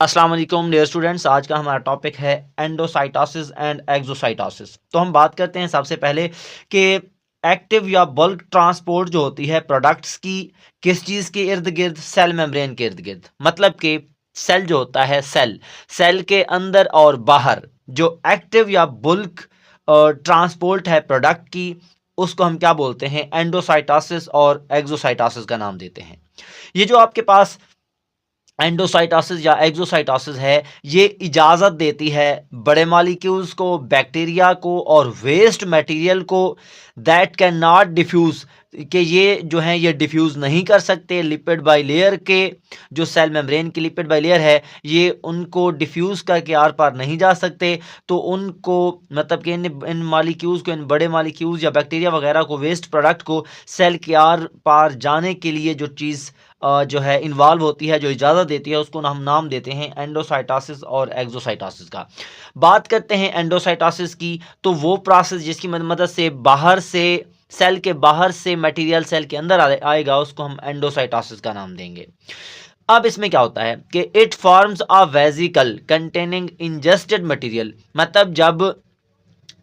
अस्सलाम वालेकुम dear students. आज का हमारा टॉपिक है एंडोसाइटोसिस एंड एक्सोसाइटोसिस। तो हम बात करते हैं सबसे पहले कि एक्टिव या बल्क ट्रांसपोर्ट जो होती है प्रोडक्ट्स की किस चीज़ के इर्द गिर्द, सेल मेम्ब्रेन के इर्द गिर्द। मतलब कि सेल जो होता है, सेल के अंदर और बाहर जो एक्टिव या बल्क ट्रांसपोर्ट है प्रोडक्ट की, उसको हम क्या बोलते हैं, एंडोसाइटोसिस और एक्सोसाइटोसिस का नाम देते हैं। ये जो आपके पास एंडोसाइटोसिस या एक्सोसाइटोसिस है, ये इजाज़त देती है बड़े मालिक्यूल्स को, बैक्टीरिया को और वेस्ट मटेरियल को दैट कैन नॉट डिफ्यूज़, कि ये जो हैं ये डिफ्यूज़ नहीं कर सकते लिपिड बाई लेयर के, जो सेल मेम्ब्रेन की लिपिड बाई लेयर है ये उनको डिफ्यूज़ करके आर पार नहीं जा सकते। तो उनको मतलब कि इन मालिक्यूल्स को, इन बड़े मालिक्यूल्स या बैक्टीरिया वगैरह को, वेस्ट प्रोडक्ट को सेल के आर पार जाने के लिए जो चीज़ जो है इन्वॉल्व होती है, जो इजाज़त देती है, उसको हम नाम देते हैं एंडोसाइटोसिस और एक्सोसाइटोसिस का। बात करते हैं एंडोसाइटोसिस की, तो वो प्रोसेस जिसकी मदद से बाहर से, सेल के बाहर से मटेरियल सेल के अंदर आएगा, उसको हम एंडोसाइटोसिस का नाम देंगे। अब इसमें क्या होता है कि it forms a vesicle containing ingested material. मतलब जब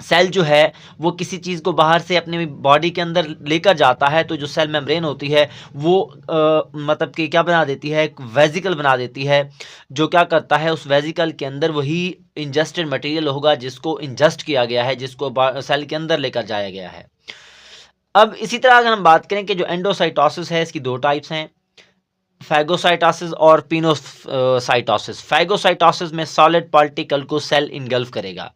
सेल जो है वो किसी चीज़ को बाहर से अपने बॉडी के अंदर लेकर जाता है, तो जो सेल मेम्ब्रेन होती है वो मतलब कि क्या बना देती है, एक वेसिकल बना देती है, जो क्या करता है उस वेसिकल के अंदर वही इंजेस्टेड मटेरियल होगा जिसको इंजेस्ट किया गया है, जिसको सेल के अंदर लेकर जाया गया है। अब इसी तरह अगर हम बात करें कि जो एंडोसाइटोसिस है इसकी दो टाइप्स हैं, फैगोसाइटोसिस और पिनोसाइटोसिस। फैगोसाइटोसिस में सॉलिड पार्टिकल को सेल इनगल्फ करेगा,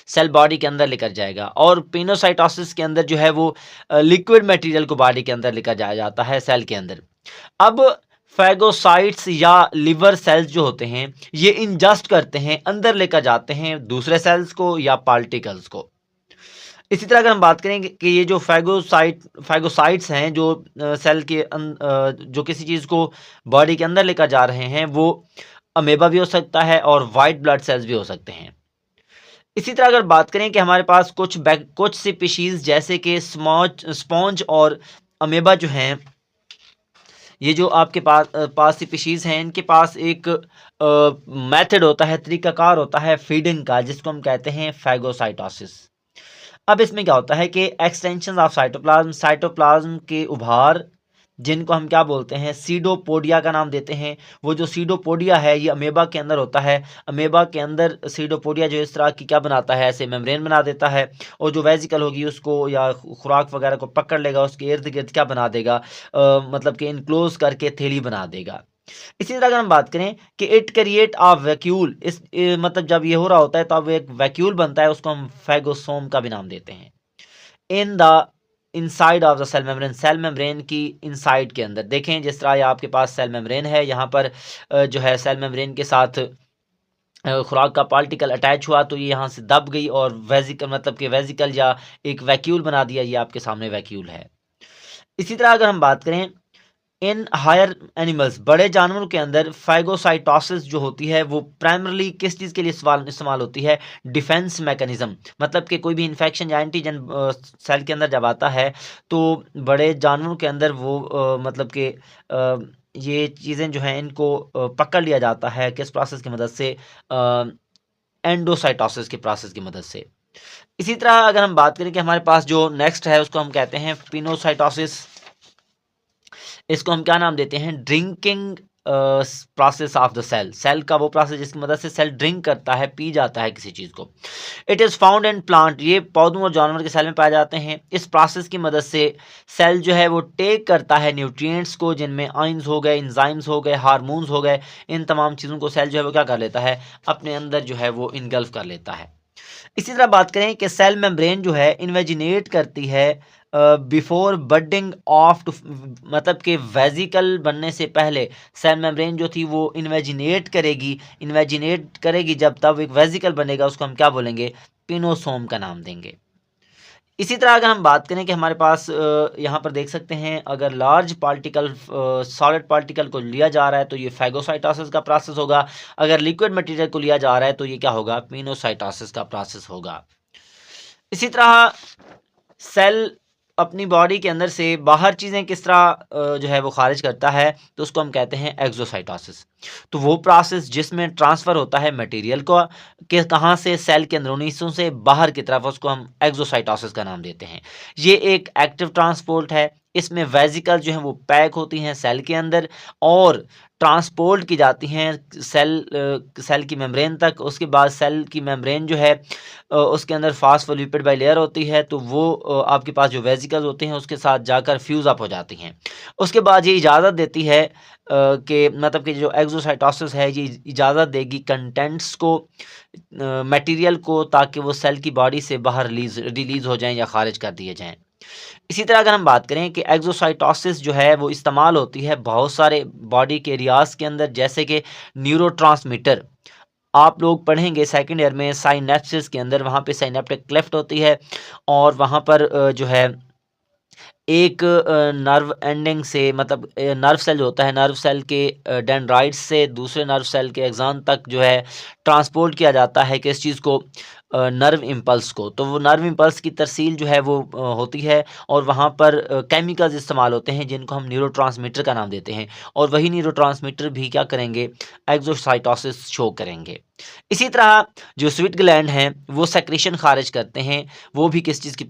सेल बॉडी के अंदर लेकर जाएगा, और पिनोसाइटोसिस के अंदर जो है वो लिक्विड मटेरियल को बॉडी के अंदर लेकर जाया जाता है सेल के अंदर। अब फैगोसाइट्स या लिवर सेल्स जो होते हैं ये इंजेस्ट करते हैं, अंदर लेकर जाते हैं दूसरे सेल्स को या पार्टिकल्स को। इसी तरह अगर हम बात करें कि ये जो फैगोसाइट्स हैं जो सेल के जो किसी चीज़ को बॉडी के अंदर लेकर जा रहे हैं, वो अमेबा भी हो सकता है और वाइट ब्लड सेल्स भी हो सकते हैं। इसी तरह अगर बात करें कि हमारे पास कुछ स्पीशीज़ जैसे कि स्पॉन्ज और अमेबा जो हैं, ये जो आपके पास स्पीशीज़ हैं, इनके पास एक मेथड होता है, तरीकाकार होता है फीडिंग का, जिसको हम कहते हैं फैगोसाइटोसिस। अब इसमें क्या होता है कि एक्सटेंशन ऑफ साइटोप्लाज्म के उभार, जिनको हम क्या बोलते हैं, सीडोपोडिया का नाम देते हैं। वो जो सीडोपोडिया है ये अमेबा के अंदर होता है। अमेबा के अंदर सीडोपोडिया जो इस तरह की क्या बनाता है, ऐसे मेम्ब्रेन बना देता है, और जो वेसिकल होगी उसको या खुराक वगैरह को पकड़ लेगा, उसके इर्द गिर्द क्या बना देगा, मतलब कि इनक्लोज करके थैली बना देगा। इसी तरह अगर हम बात करें कि इट क्रिएट अ वैक्यूल, मतलब जब ये हो रहा होता है तो अब एक वैक्यूल बनता है, उसको हम फैगोसोम का भी नाम देते हैं। In the inside of the cell membrane की इनसाइड के अंदर देखें, जिस तरह आपके पास सेल मेम्ब्रेन है, यहाँ पर जो है सेल मेम्ब्रेन के साथ खुराक का पार्टिकल अटैच हुआ, तो ये यहाँ से दब गई और वेसिकल, मतलब कि वेसिकल या एक वैक्यूल बना दिया। ये आपके सामने वैक्यूल है। इसी तरह अगर हम बात करें इन हायर एनिमल्स, बड़े जानवरों के अंदर फैगोसाइटोसिस जो होती है वो प्राइमरली किस चीज़ के लिए इस्तेमाल होती है, डिफेंस मैकेनिज्म। मतलब कि कोई भी इन्फेक्शन या एंटीजन सेल के अंदर जब आता है तो बड़े जानवरों के अंदर वो मतलब कि ये चीज़ें जो हैं इनको पकड़ लिया जाता है, किस प्रोसेस की मदद से, एंडोसाइटोसिस के प्रोसेस की मदद से। इसी तरह अगर हम बात करें कि हमारे पास जो नेक्स्ट है उसको हम कहते हैं पिनोसाइटोसिस। इसको हम क्या नाम देते हैं, drinking process of the cell का वो प्रोसेस जिसकी मदद से सेल ड्रिंक करता है, पी जाता है किसी चीज़ को। It is found in plant, ये पौधों और जानवर के सेल में पाए जाते हैं। इस प्रोसेस की मदद से सेल जो है वो टेक करता है न्यूट्रिएंट्स को, जिनमें आइंस हो गए, इंजाइम्स हो गए, हार्मोन्स हो गए, इन तमाम चीज़ों को सेल जो है वो क्या कर लेता है, अपने अंदर जो है वो इनगल्फ कर लेता है। इसी तरह बात करें कि सेल मेम्ब्रेन जो है इन्वेजिनेट करती है बिफोर बडिंग ऑफ, मतलब कि वेसिकल बनने से पहले सेल मेम्ब्रेन जो थी वो इन्वेजिनेट करेगी जब तब एक वेसिकल बनेगा, उसको हम क्या बोलेंगे, पिनोसोम का नाम देंगे। इसी तरह अगर हम बात करें कि हमारे पास यहाँ पर देख सकते हैं, अगर लार्ज पार्टिकल सॉलिड पार्टिकल को लिया जा रहा है तो ये फैगोसाइटोसिस का प्रोसेस होगा। अगर लिक्विड मटेरियल को लिया जा रहा है तो ये क्या होगा, पिनोसाइटोसिस का प्रोसेस होगा। इसी तरह सेल अपनी बॉडी के अंदर से बाहर चीज़ें किस तरह जो है वो खारिज करता है, तो उसको हम कहते हैं एक्सोसाइटोसिस। तो वो प्रोसेस जिसमें ट्रांसफ़र होता है मटेरियल को कि कहाँ से सेल के अंदरूनी हिस्सों से बाहर की तरफ, उसको हम एक्सोसाइटोसिस का नाम देते हैं। ये एक एक्टिव ट्रांसपोर्ट है। इसमें वेसिकल जो हैं वो पैक होती हैं सेल के अंदर और ट्रांसपोर्ट की जाती हैं सेल की मेम्ब्रेन तक। उसके बाद सेल की मेम्ब्रेन जो है उसके अंदर फास्फोलिपिड बाइलेयर होती है, तो वो आपके पास जो वेसिकल्स होते हैं उसके साथ जाकर फ्यूज़ अप हो जाती हैं। उसके बाद ये इजाज़त देती है कि मतलब कि जो एक्सोसाइटोसिस है ये इजाज़त देगी कंटेंट्स को मटेरियल को, ताकि वो सेल की बॉडी से बाहर रिलीज़ हो जाएं या खारिज कर दिए जाएं। इसी तरह अगर हम बात करें कि एक्सोसाइटोसिस जो है वो इस्तेमाल होती है बहुत सारे बॉडी के एरियाज़ के अंदर, जैसे कि न्यूरोट्रांसमीटर। आप लोग पढ़ेंगे सेकंड ईयर में साइनेप्सिस के अंदर, वहाँ पे साइनेप्टिक क्लेफ्ट होती है और वहाँ पर जो है एक नर्व एंडिंग से, मतलब नर्व सेल जो होता है, नर्व सेल के डेंड्राइट्स से दूसरे नर्व सेल के एक्सॉन तक जो है ट्रांसपोर्ट किया जाता है किस चीज़ को, नर्व इम्पल्स को। तो वो नर्व इम्पल्स की तरसील जो है वो होती है और वहाँ पर केमिकल्स इस्तेमाल होते हैं जिनको हम न्यूरोट्रांसमीटर का नाम देते हैं, और वही न्यूरोट्रांसमीटर भी क्या करेंगे, एक्सोसाइटोसिस शो करेंगे। इसी तरह जो स्वीट ग्लैंड हैं वो सेक्रेशन खारिज करते हैं, वो भी किस चीज़ की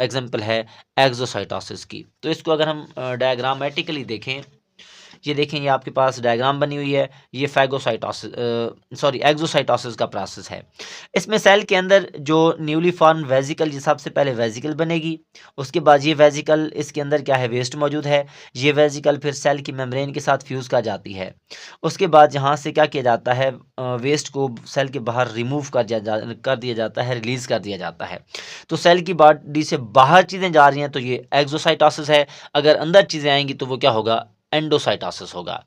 एग्जांपल है, एक्सोसाइटोसिस की। तो इसको अगर हम डायग्रामेटिकली देखें, ये देखें, ये आपके पास डायग्राम बनी हुई है, ये एक्सोसाइटोसिस का प्रोसेस है। इसमें सेल के अंदर जो न्यूली फॉर्म वेसिकल, ये सबसे पहले वेसिकल बनेगी। उसके बाद ये वेसिकल, इसके अंदर क्या है, वेस्ट मौजूद है। ये वेसिकल फिर सेल की मेम्ब्रेन के साथ फ्यूज़ कर जाती है। उसके बाद यहाँ से क्या किया जाता है, वेस्ट को सेल के बाहर रिमूव कर दिया जाता है, रिलीज़ कर दिया जाता है। तो सेल की बॉडी से बाहर चीज़ें जा रही हैं तो ये एक्सोसाइटोसिस है। अगर अंदर चीज़ें आएंगी तो वो क्या होगा, एंडोसाइटोसिस होगा।